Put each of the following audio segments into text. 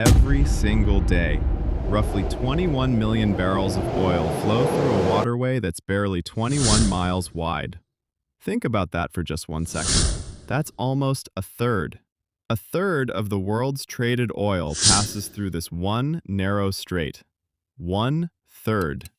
Every single day, roughly 21 million barrels of oil flow through a waterway that's barely 21 miles wide. Think about that for just 1 second. That's almost a third. A third of the world's traded oil passes through this one narrow strait. 1/3.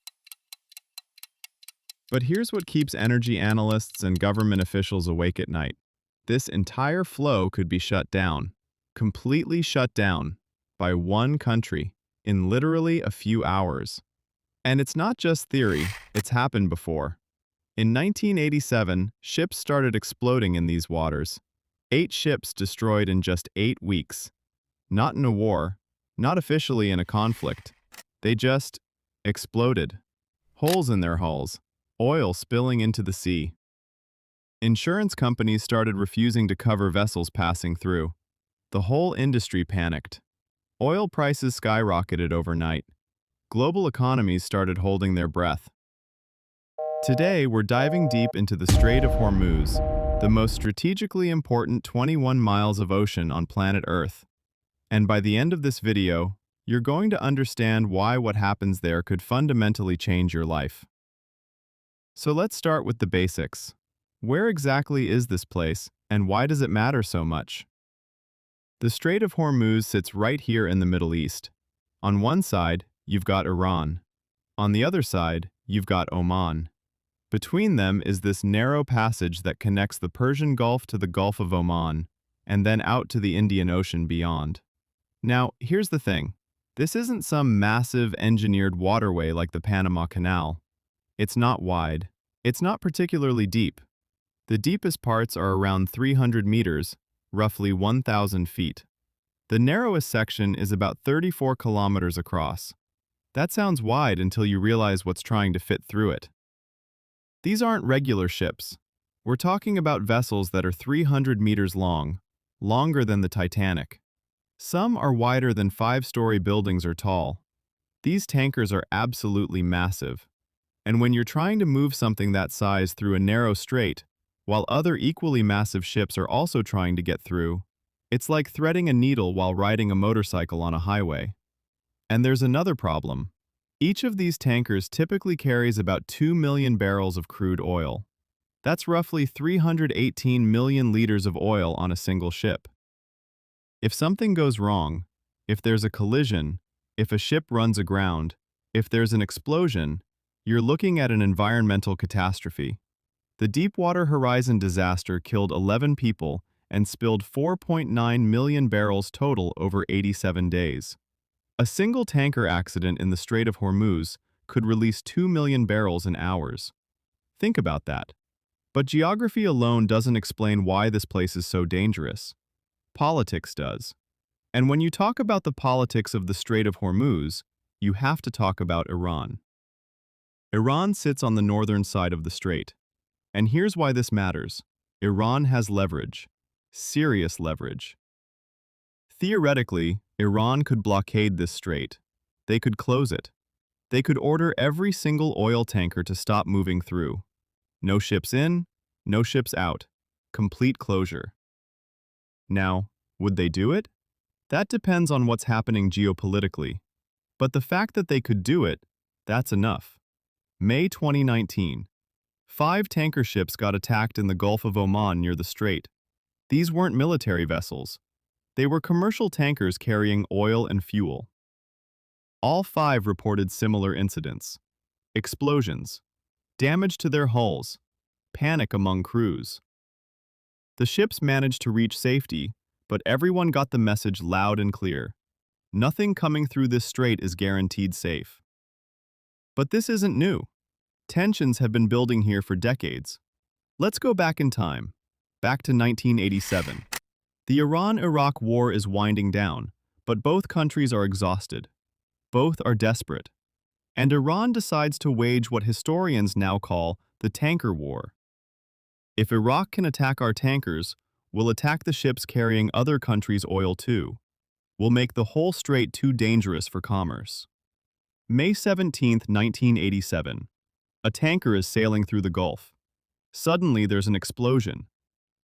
But here's what keeps energy analysts and government officials awake at night. This entire flow could be shut down, completely shut down, by one country in literally a few hours. And it's not just theory, it's happened before. In 1987, ships started exploding in these waters. 8 ships destroyed in just 8 weeks. Not in a war, not officially in a conflict. They just exploded. Holes in their hulls, oil spilling into the sea. Insurance companies started refusing to cover vessels passing through. The whole industry panicked. Oil prices skyrocketed overnight. Global economies started holding their breath. Today, we're diving deep into the Strait of Hormuz, the most strategically important 21 miles of ocean on planet Earth. And by the end of this video, you're going to understand why what happens there could fundamentally change your life. So let's start with the basics. Where exactly is this place, and why does it matter so much? The Strait of Hormuz sits right here in the Middle East. On one side, you've got Iran. On the other side, you've got Oman. Between them is this narrow passage that connects the Persian Gulf to the Gulf of Oman, and then out to the Indian Ocean beyond. Now, here's the thing. This isn't some massive engineered waterway like the Panama Canal. It's not wide. It's not particularly deep. The deepest parts are around 300 meters, roughly 1,000 feet. The narrowest section is about 34 kilometers across. That sounds wide until you realize what's trying to fit through it. These aren't regular ships. We're talking about vessels that are 300 meters long, longer than the Titanic. Some are wider than 5-story buildings are tall. These tankers are absolutely massive. And when you're trying to move something that size through a narrow strait, while other equally massive ships are also trying to get through, it's like threading a needle while riding a motorcycle on a highway. And there's another problem. Each of these tankers typically carries about 2 million barrels of crude oil. That's roughly 318 million liters of oil on a single ship. If something goes wrong, if there's a collision, if a ship runs aground, if there's an explosion, you're looking at an environmental catastrophe. The Deepwater Horizon disaster killed 11 people and spilled 4.9 million barrels total over 87 days. A single tanker accident in the Strait of Hormuz could release 2 million barrels in hours. Think about that. But geography alone doesn't explain why this place is so dangerous. Politics does. And when you talk about the politics of the Strait of Hormuz, you have to talk about Iran. Iran sits on the northern side of the strait. And here's why this matters. Iran has leverage. Serious leverage. Theoretically, Iran could blockade this strait. They could close it. They could order every single oil tanker to stop moving through. No ships in, no ships out. Complete closure. Now, would they do it? That depends on what's happening geopolitically. But the fact that they could do it, that's enough. May 2019. 5 tanker ships got attacked in the Gulf of Oman near the strait. These weren't military vessels. They were commercial tankers carrying oil and fuel. All 5 reported similar incidents. Explosions, damage to their hulls, panic among crews. The ships managed to reach safety, but everyone got the message loud and clear. Nothing coming through this strait is guaranteed safe. But this isn't new. Tensions have been building here for decades. Let's go back in time, back to 1987. The Iran-Iraq war is winding down, but both countries are exhausted. Both are desperate. And Iran decides to wage what historians now call the tanker war. If Iraq can attack our tankers, we'll attack the ships carrying other countries' oil too. We'll make the whole strait too dangerous for commerce. May 17, 1987. A tanker is sailing through the Gulf. Suddenly there's an explosion.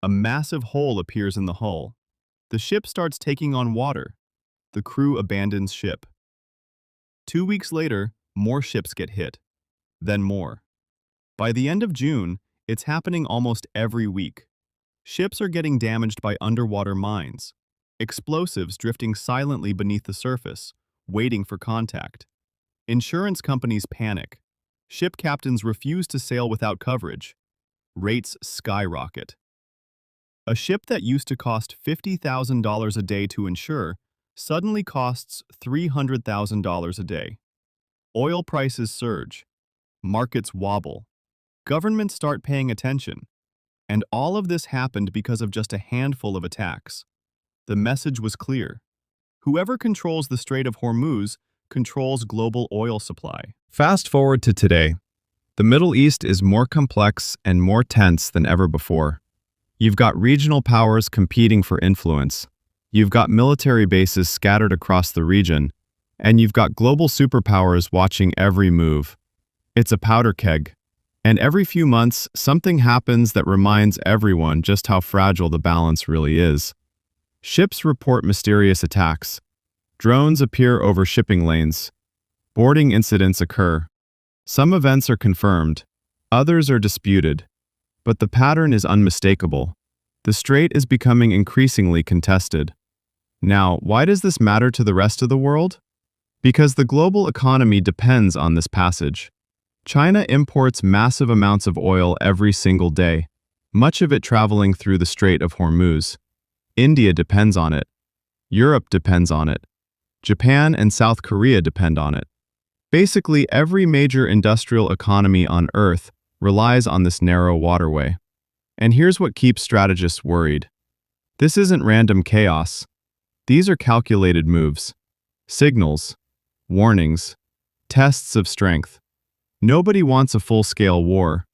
A massive hole appears in the hull. The ship starts taking on water. the crew abandons ship. 2 weeks later, more ships get hit. Then more. By the end of June, it's happening almost every week. Ships are getting damaged by underwater mines, explosives drifting silently beneath the surface, waiting for contact. Insurance companies panic. Ship captains refuse to sail without coverage. Rates skyrocket. A ship that used to cost $50,000 a day to insure suddenly costs $300,000 a day. Oil prices surge. Markets wobble. Governments start paying attention. And all of this happened because of just a handful of attacks. The message was clear. Whoever controls the Strait of Hormuz controls global oil supply. Fast forward to today. The Middle East is more complex and more tense than ever before. You've got regional powers competing for influence. You've got military bases scattered across the region. And you've got global superpowers watching every move. It's a powder keg. And every few months, something happens that reminds everyone just how fragile the balance really is. Ships report mysterious attacks. Drones appear over shipping lanes. Boarding incidents occur. Some events are confirmed. Others are disputed. But the pattern is unmistakable. The strait is becoming increasingly contested. Now, why does this matter to the rest of the world? Because the global economy depends on this passage. China imports massive amounts of oil every single day, much of it traveling through the Strait of Hormuz. India depends on it. Europe depends on it. Japan and South Korea depend on it. Basically, every major industrial economy on Earth relies on this narrow waterway. And here's what keeps strategists worried. This isn't random chaos. These are calculated moves. Signals, warnings, tests of strength. Nobody wants a full-scale war,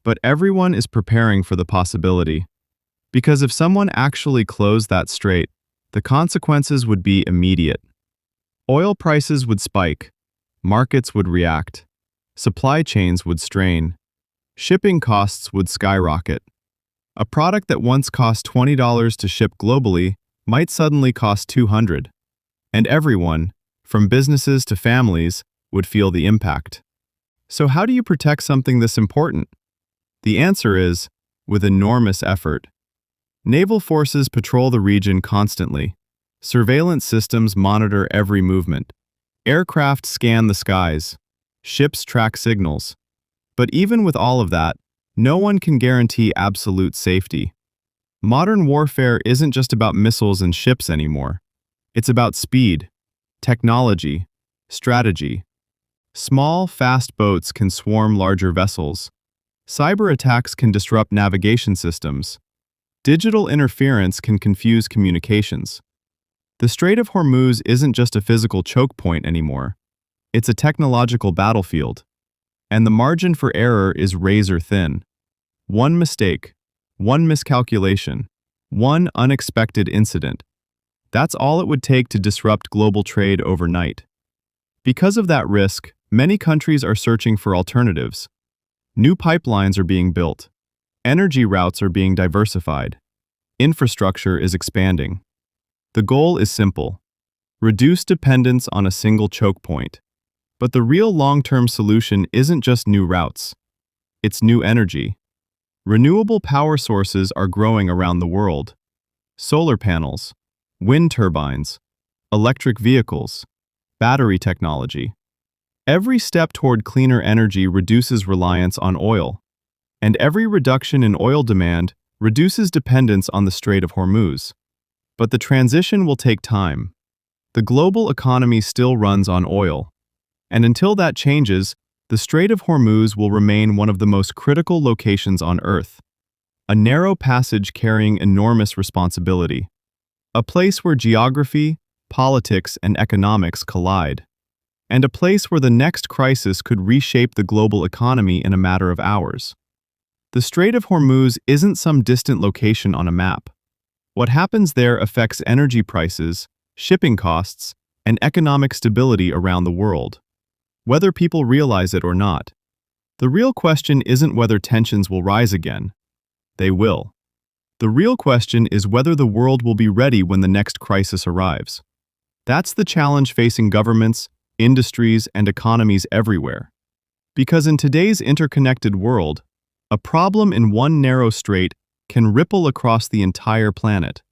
but everyone is preparing for the possibility. Because if someone actually closed that strait, the consequences would be immediate. Oil prices would spike, markets would react, supply chains would strain, shipping costs would skyrocket. A product that once cost $20 to ship globally might suddenly cost $200, and everyone, from businesses to families, would feel the impact. So how do you protect something this important? The answer is, with enormous effort. Naval forces patrol the region constantly. Surveillance systems monitor every movement. Aircraft scan the skies. Ships track signals. But even with all of that, no one can guarantee absolute safety. Modern warfare isn't just about missiles and ships anymore. It's about speed, technology, strategy. Small, fast boats can swarm larger vessels. Cyber attacks can disrupt navigation systems. Digital interference can confuse communications. The Strait of Hormuz isn't just a physical choke point anymore. It's a technological battlefield. And the margin for error is razor thin. One mistake, one miscalculation, one unexpected incident. That's all it would take to disrupt global trade overnight. Because of that risk, many countries are searching for alternatives. New pipelines are being built. Energy routes are being diversified. Infrastructure is expanding. The goal is simple: reduce dependence on a single choke point. But the real long-term solution isn't just new routes. It's new energy. Renewable power sources are growing around the world. Solar panels, wind turbines, electric vehicles, battery technology. Every step toward cleaner energy reduces reliance on oil, and every reduction in oil demand reduces dependence on the Strait of Hormuz. But the transition will take time. The global economy still runs on oil, and until that changes, the Strait of Hormuz will remain one of the most critical locations on Earth. A narrow passage carrying enormous responsibility. A place where geography, politics, and economics collide. And a place where the next crisis could reshape the global economy in a matter of hours. The Strait of Hormuz isn't some distant location on a map. What happens there affects energy prices, shipping costs, and economic stability around the world, whether people realize it or not. The real question isn't whether tensions will rise again. They will. The real question is whether the world will be ready when the next crisis arrives. That's the challenge facing governments, industries, and economies everywhere. Because in today's interconnected world, a problem in one narrow strait can ripple across the entire planet.